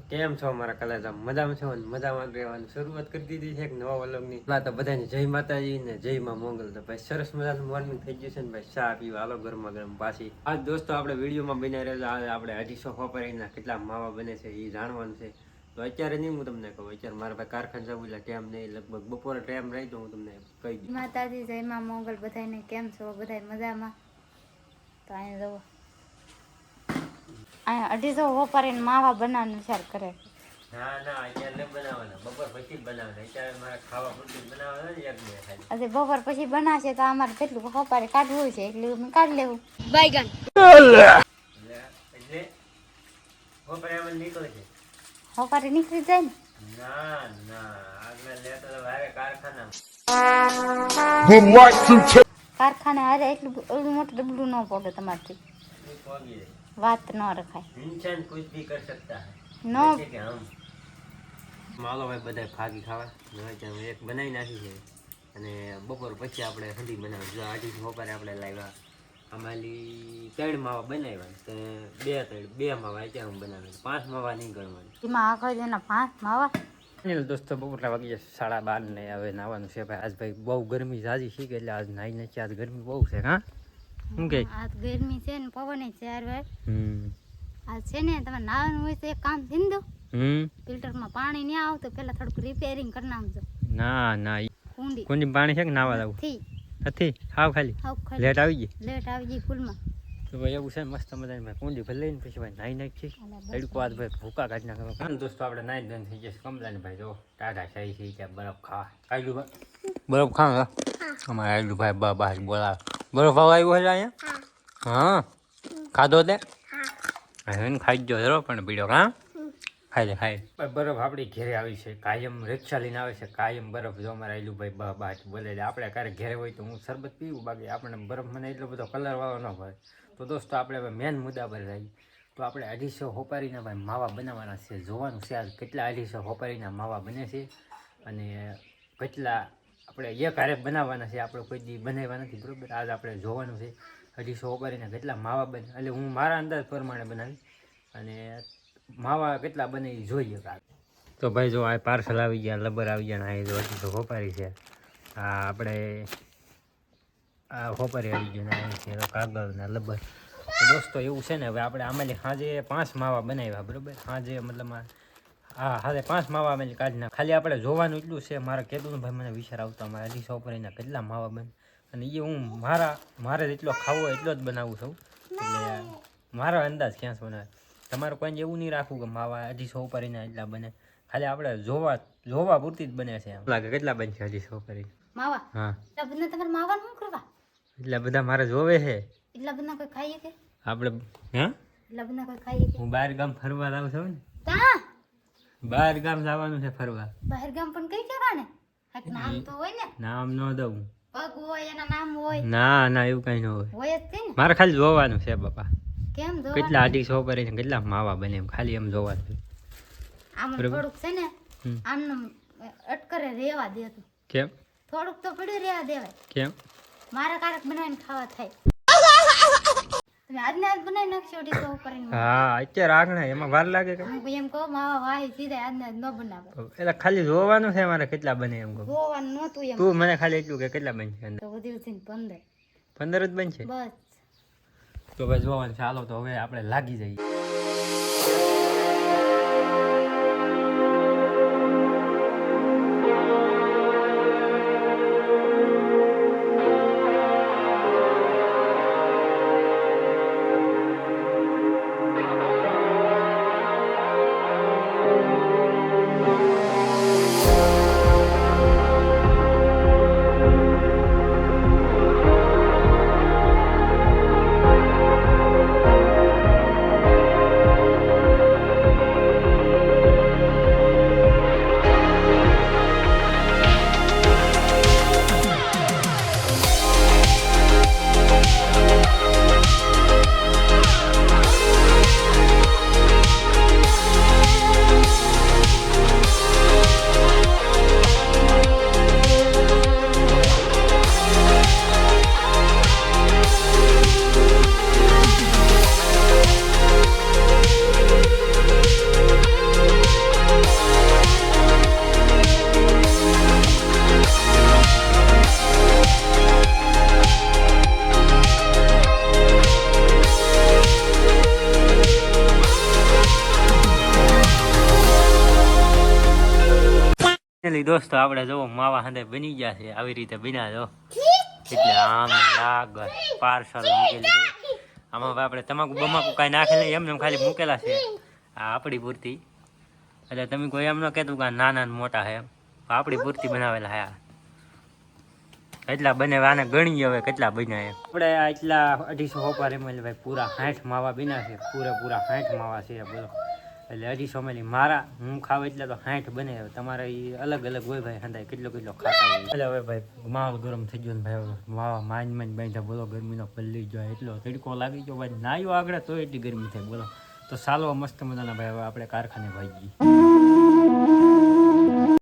કેમ છો મારા કલાજા? મજામાં છો ને? મજામાં રહેવાની શરૂઆત કરી દીધી છે એક નવા વ્લોગની. ના તો બધાને જય માતાજી ને જય માં મોગલ. તો ભાઈ સરસ મજાનું મોર્નિંગ થઈ ગયું છે ને ભાઈ, ચા પીવા હાલો ગરમા ગરમ પાછી. આજ દોસ્તો આપણે વિડીયોમાં બન્યા રહેજો. આપણે 250 હોપારીના કેટલા માવા બને છે એ જાણવાનું છે. તો અત્યારે નહીં હું તમને કહું, અત્યારે મારા ભાઈ કારખાને જવું એટલે ટાઈમ નહીં, લગભગ બપોરે ટાઈમ રહી તો હું તમને કહી દઉં. માતાજી જય માં મોગલ. બધાને કેમ છો? બધા મજામાં? તો અહીંયા જવો, અહીંયા 250 હોપારીને માવા બનાવવાનો વિચાર કરે. ના ના અત્યારે નહીં બનાવવાના, બપોર પછી બનાવવાના. અત્યારે મારે ખાવા પૂરતું બનાવવાના ને એક બે ખાલી. આજે બપોર પછી બનાવશે તો અમારે કેટલું હોપારી કાઢવું છે એટલે અમે કાઢી લેવું. बैगन એટલે હોપારી આમાં નીકળે છે. હોપારી નીકળી જાય ને. ના ના આગળ લેતો તો વારે કારખાના કારખાને હારે એટલું મોટું ડબલું ન પડે તમારથી, પહોંચી જાય. વાત ન રખાય. इंसान कुछ भी कर सकता है, નો जैसे कि हम માલો ભાઈ બધા ફાગી ખાવા હવે એક બનાવી નાખી છે અને બપોર પછી આપણે હંધી બનાવી. જો આજી બપોરે આપણે લાવ્યા અમારી 3 માવા બનાવ્યા તો બે માવા અત્યારે હું બનાવી, 5 માવા નહીં ગણવાની. એમાં આખો જેના 5 માવા. દોસ્તો બપોરના વાગી 12:30 ને હવે નાવાનું છે ભાઈ. આજ ભાઈ બહુ ગરમી જાજી છે કે એટલે આજ નાઈ નથી. આજ ગરમી બહુ છે. હા શું કે આ ગરમી છે ને પવન છે યાર ભાઈ. હમ આ છે ને તમે નાવાનું હોય તો એક કામ થઈ દો, હમ ફિલ્ટરમાં પાણી નહીં આવતું પેલા થોડુંક રિપેરિંગ કરી નાખજો. ના ના કુંડી કુંડી પાણી છે કે નાવા જવું થી નથી? હાવ ખાલી હાવ ખાલી લેટ આવી ગઈ લેટ આવી ગઈ ફૂલમાં. તો ભાઈ એવું છે મસ્ત મજાની ભાઈ કુંડી ભરી લઈને પછી ભાઈ નાઈ નાખી. તડકો આજ ભાઈ ભૂકા કાઢી નાખવા. દોસ્તો આપણે નાઈ ધન થઈ જશે કમલાને ભાઈ. જો ટાઢા થઈ છે ત્યાં બરફ ખાવા આયલું ભાઈ, બરફ ખાવા અમારે આયલું ભાઈ બહાર બોલાવે. બરફ આવો આવ્યો છે અહીંયા? હા ખાધો તે ખાઈ જ જો પણ પીડ્યો. હા ખાઈ લે ખાઈ. બરફ આપણી ઘેરે આવી છે, કાયમ રિક્ષા લઈને આવે છે, કાયમ બરફ. જો અમારે આયલું ભાઈ બહાર બોલે છે. આપણે ક્યારેક ઘેરે હોય તો હું શરબત પીવું, બાકી આપણે બરફ મને એટલો બધો કલર વાળો ન ભાવે. તો દોસ્તો આપણે હવે મેન મુદ્દા પર રહીએ. તો આપણે 250 હોપારીના ભાઈ માવા બનાવવાના છે. જોવાનું છે આજ કેટલા 250 હોપારીના માવા બને છે અને કેટલા આપણે એક હારે બનાવવાના છે. આપણે કોઈ દી બનાવ્યા નથી બરાબર. આજ આપણે જોવાનું છે 250 હોપારીના કેટલા માવા બને. એટલે હું મારા અંદાજ પ્રમાણે બનાવી અને માવા કેટલા બને એ જોઈએ. તો ભાઈ જો આ પાર્સલ આવી ગયા, લબર આવી ગયા. આ 250 હોપારી છે. આ આપણે આ હોપારી આવી ગયું ને આ છે કાગળ ને લબર. તો દોસ્તો એવું છે ને હવે આપણે આમાંથી સાંજે 5 માવા બનાવ્યા બરાબર. સાંજે મતલબ હા હાજે 5 માવા અમે કાઢી નાખ. ખાલી આપણે જોવાનું એટલું છે. મારે કહેતું ભાઈ મને વિચાર આવતો અમારે 250 હોપારીના કેટલા માવા બને અને એ હું મારે જેટલો ખાવો એટલો જ બનાવું છું. એટલે મારો અંદાજ ક્યાં બનાવે. તમારે કોઈને એવું નહીં રાખવું કે માવા 250 હોપારીના એટલા બને. ખાલી આપણે જોવા પૂરતી જ બને છે. એમ લાગે કેટલા બનશે 250 હોપારી માવા? હા એટલા બધા તમારે માવા શું કરવા? એટલા બધા મારે જોવે છે. એટલા બધા કોઈ ખાઈએ કે? આપણે હા એટલા બધા કોઈ ખાઈએ કે? હું બહાર ગામ ફરવા જાઉં છું ને. કા બહાર ગામ જવાનું છે ફરવા. બહાર ગામ પણ કઈ જવા ને? એક નામ તો હોય ને, નામ ન દઉં. પગ હોય એના નામ હોય. ના ના એવું કઈ ન હોય. હોય જ છે ને. મારે ખાલી જોવાનું છે બાપા. કેમ જોવા? કેટલા 250 હોપારી કેટલા માવા બને એમ ખાલી એમ જોવાનું છે. આમ થોડુંક છે ને આમનું અટકરે રેવા દે તું. કેમ થોડુંક તો પડ્યું રેવા દેવાય. કેમ મારા કારક બનાવીને ખાવા થાય. તમે આજને આજ બનાવી નાખશો 250 હોપારીનું. હા અત્યારે આગળ એમાં વાર લાગે કે હું એમ કહું માવા વાહી સીધા આજને આજ ન બનાવે. એટલે ખાલી જોવાનું છે મારે કેટલા બને એમ કહું. જોવાનું નહોતું એમ તું મને ખાલી એટલું કે કેટલા બનશે અંદર? તો વધુ થઈને 15 15 જ બનશે. બસ. તો ભાઈ જોવાનું ચાલો તો હવે આપણે લાગી જઈએ. ફાઇનલી દોસ્તો આપણે જો માવા હાંડે બની ગયા છે આવી રીતે બન્યા જો એટલે આમ લાગ પાર્સલ મૂકેલું છે આમાં હવે આપણે તમાકુ બમાકુ કાંઈ નાખે નહીં એમને ખાલી મૂકેલા છે આ આપણી પૂરતી એટલે તમે કોઈ એમ ન કહેતું કે નાના ને મોટા છે એમ આપણી પૂરતી બનાવેલા હે એટલા બને આને ગણીએ હવે કેટલા બન્યા એમ આપણે એટલા 250 ml ભાઈ પૂરા 60 માવા બન્યા છે પૂરેપૂરા 60 માવા છે બોલો એટલે 250 ml મારા હું ખાવ એટલે તો 60 બને તમારે એ અલગ અલગ હોય ભાઈ હંધાય કેટલો ખાતા હોય એટલે હવે ભાઈ માહોલ ગરમ થઈ ગયો ને ભાઈ માવા માંડ બાંધ્યા બોલો ગરમીનો પલ્લી જાય એટલો તડકો લાગી ગયો ભાઈ નાયો આગળ તો એટલી ગરમી થાય બોલો તો સાલવા મસ્ત મજાના ભાઈ હવે આપણે કારખાને ભાગી